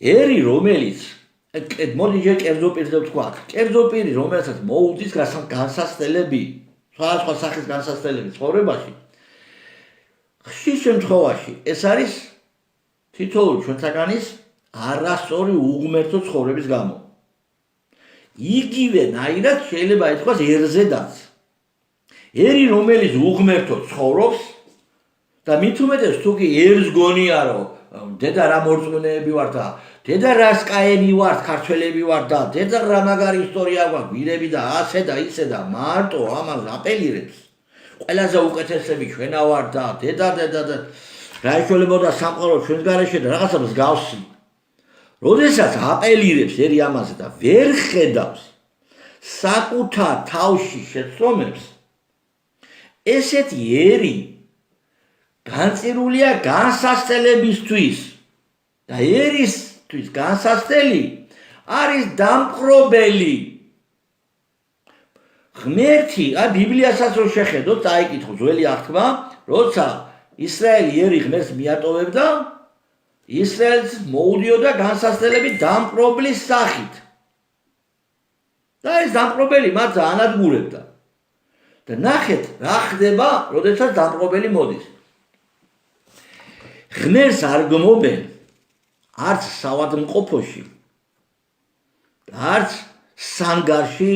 ერი რომელიც მოდი ჯერ კერძო პირზე ვთქვა, კერძო პირი რომელსაც მოუდის განსასწრებელი, სხვადასხვა სახის განსასწრებელი ცხოვრებაში, ხშირ შემთხვევაში ეს არის თითოეული ჩვენთაგანის არასწორი უღმერთო ცხოვრების გამო. იგივენაირად შეიძლება ითქვას ერზედაც. ერი რომელიც უღმერთო ცხოვრობს და მით უმეტეს თუ კი ერს გონია რომ დედა რა მორწმუნეები ვარ და დედა რა სკაები ვარ, ქართველები ვარ და დედა რა მაგარი ისტორია გვაქვს, გვირები და ასე და ისე და მარტო ამას აპელირებს. ყველაზე უკეთესები ჩვენა ვარ და დედა რა იშველებოდა სამყარო ჩვენს გარეშე და რაღაცა მსგავსი. როდესაც აპელირებს ერი ამაზე და ვერ ხედავს საკუთარ თავში შეცდომებს, ესეთი ერი განწირულია განსასწრებისთვის და ერისთვის განსასწრელი არის დამპყრობელი. ღმერთი, ბიბლიასაც რო შეხედოთ, წაიკითხო ძველი აღთქმა, როცა ისრაელი ერი ღმერთს მიატოვებდა, ისრაელს მოუდიოდა განსასწრებელი დამპყრობლის სახით. და ეს დამპყრობელი მათ ანადგურებდა. და ნახეთ, რა ხდება, როდესაც დამპყრობელი მოდის. ღმერთს არ გმობენ არც საავადმყოფოში, არც სანგარში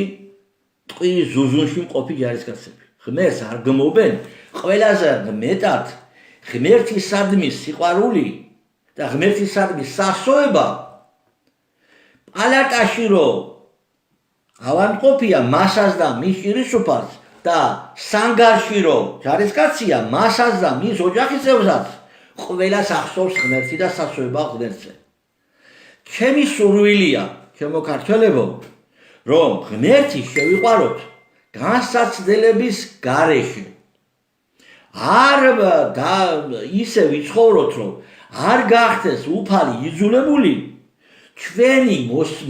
ტყის ზუზუნში მყოფი ჯარისკაცები. ღმერთს არ გმობენ ყველაზე მეტად ღმერთისადმი სიყვარული და ღმერთისადმი სასოება პალატაში რომ ავადმყოფია მასას და მის ჭირისუფალს და სანგარში რომ ჯარისკაცია მასას და მის ოჯახის წევრსაც ყველას ახსოვს ღმერთი და სასოება ღმერთზე. ჩემი სურვილია, ჩემო ქართველებო, რომ ღმერთი შევიყვაროთ განსაცდელების გარეშე. არ ისე ვიცხოვროთ, რომ არ გახდეს უფალი იძულებული ჩვენი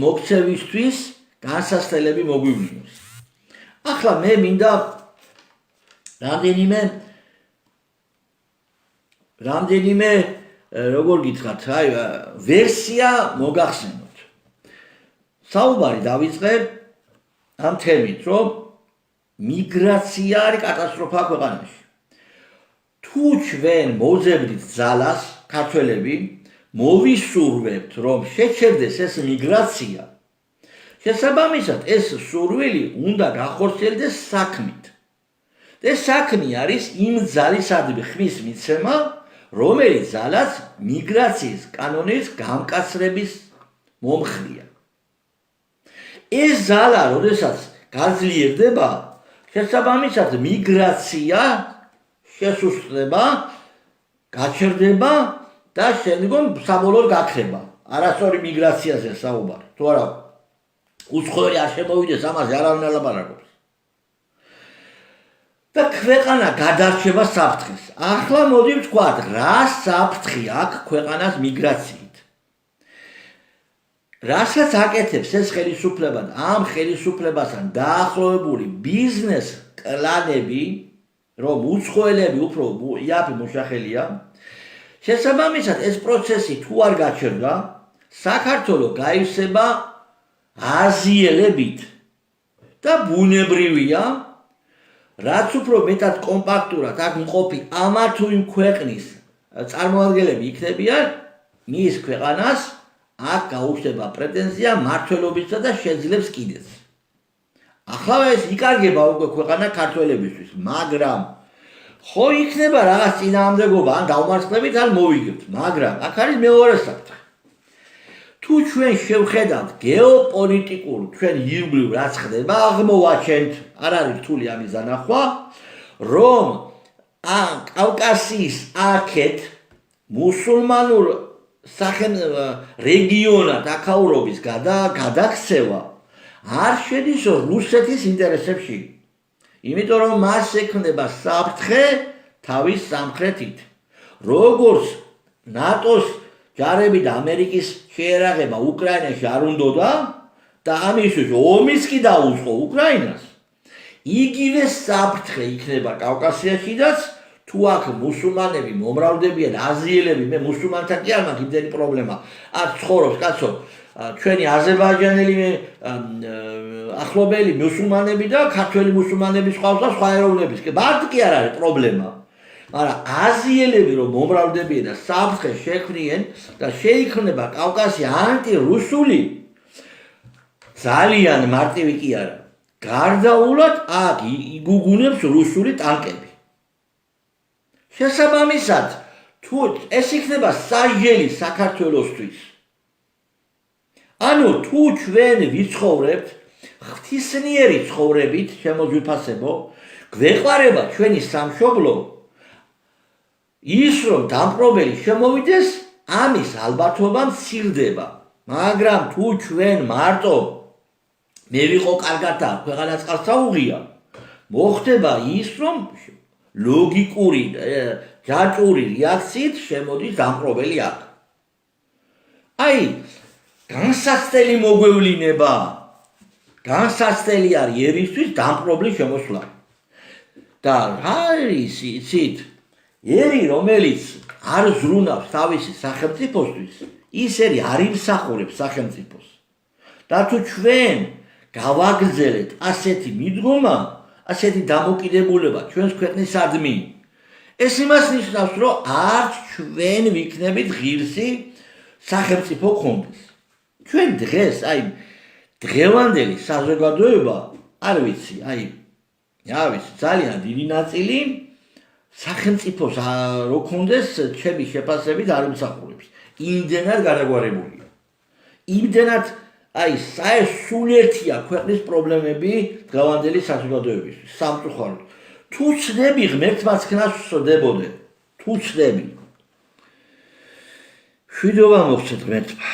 მოქცევისთვის განსაცდელები მოგვივლინოს. ახლა მე მინდა რამდენიმე როგორ გითხრათ, ვერსია მოგახსენოთ. საუბარი დავიწყე ამ თემით, რომ მიგრაცია არის კატასტროფა ქვეყანაში. თუ ჩვენ მოძებნით ძალას, ქართველები, მოვისურვებთ, რომ შეჩერდეს ეს მიგრაცია, შესაბამისად ეს სურვილი უნდა გახორციელდეს საქმით. ეს საქმე არის იმ ძალისადმი ხმის მიცემა, რომელიც ძალაც მიგრაციის კანონის გამკაცრების მომხრია. ეს ძალა, როდესაც გაძლიერდება, შესაბამისად მიგრაცია შესუსტდება, გაჩერდება და შემდგომ საბოლოოდ გაქრება. არასწორი მიგრაციაზე საუბარი. თუ არა უცხოელი არ შემოვიდეს, ამაზე არავინ არ ლაპარაკობს. და ქვეყანა გადარჩება საფრთხეს. ახლა მოდი ვთქვათ, რა საფრთხე აქვს ქვეყანას მიგრაციით. რასაც აკეთებს ეს ხელისუფლება და ამ ხელისუფლებასთან დაახლოებული ბიზნეს კლანები, რომ უცხოელები უფრო იაფი მოშახელია, შესაბამისად ეს პროცესი თუ არ გაჩერდა, საქართველოს გაივსება აზიელებით და ბუნებრივია, რაც უფრო მეტად კომპაქტურად აქ მყოფი ამა თუ იმ ქვეყნის წარმოადგენლები იქნებიან, მის ქვეყანას აქ გაუჩნდება პრეტენზია მმართველობისა და შეძლებს კიდეც. ახლა ეს იკარგება უკვე ქვეყანა ქართველებისთვის, მაგრამ ხო იქნება რაღაც წინააღმდეგობა, ან გავმარცხლებით, ან მოვიგებთ, მაგრამ აქ არის მეორე საფრთხე. თუ ჩვენ შევხედავთ გეოპოლიტიკურ, ჩვენ ირგვლივ რაც ხდება, აღმოვაჩენთ, არ არის რთული ამის დანახვა, რომ კავკასიის აქეთ მუსულმანურ რეგიონად აქაურობის გადაქცევა არ შედის რუსეთის ინტერესებში. იმიტომ რომ მას ექმნება საფრთხე თავის სამხრეთით. როგორც ნატოს ჯარები და ამერიკის შეერაღება უკრაინაში არ უნდოდა და ამისთვის ომიც კი დაუწყო უკრაინას, იგივე საფრთხე იქნება კავკასიაშიდაც, თუ აქ მუსულმანები მომრავლდებიან, აზიელები, მე მუსულმანთან კი არ მაქვს იმდენი პრობლემა. აქ ცხოვრობს კაცო, ჩვენი აზერბაიჯანელი ახლობელი მუსულმანები და ქართველი მუსულმანების ყავს და სხვა ეროვნების. მარტო კი არ არის პრობლემა. მაგრამ აზიელები რომ მომრავლდებიან და საფრთხე შექმნიან და შეიქმნება კავკასია ანტირუსული ძალიან მარტივი კი არა. გარდაულად აქ იგუგუნებს რუსული ტანკები. შესაბამისად, თუ ეს იქნება სასჯელი საქართველოსთვის. ანუ თუ ჩვენ ვიცხოვრებთ ღვთისმიერი ცხოვრებით, შემოძვიფასებო, გვეყარება ჩვენი სამშობლო, ის რომ დამპყრობელი შემოვიდეს, ამის ალბათობა მცირდება. მაგრამ თუ ჩვენ მარტო მე ვიყო კარგად და ქვეყანა წყალს აუღია, მოხდება ის რომ ლოგიკური ჯაჭვური რეაქციით შემოდის დამპყრობელი აქ. აი განსაცდელი მოგვევლინება. განსაცდელი არის ერისთვის დამპყრობლის შემოსვლა. და რა არის იცით? ერი რომელიც არ ზრუნავს თავისი სახელმწიფოსთვის, ის ერი არ იმსახურებს სახელმწიფოს. და თუ ჩვენ გავაგრძელეთ ასეთი მიდგომა, ასეთი დამოკიდებულება ჩვენს ქვეყნისადმი, ეს იმას ნიშნავს, რომ არც ჩვენ ვიქნებით ღირსი სახელმწიფო გქონდეს. ჩვენ დღეს, აი დღევანდელი საზოგადოება, არ ვიცი, აი რა ვიცი, ძალიან დიდი ნაწილი სახელმწიფოს რო გქონდეს, ჩემი შეფასებით არ იმსახურებს. იმდენად გადაგვარებულია. იმდენად აი საერთია ქვეყნის პრობლემები დღევანდელი საზოგადოებისთვის, სამწუხაროდ. თუ ცდები ღმერთმა ცქნას ვსწრდებოდე, თუ ცდები. შვიდობა მოგცეთ ღმერთმა.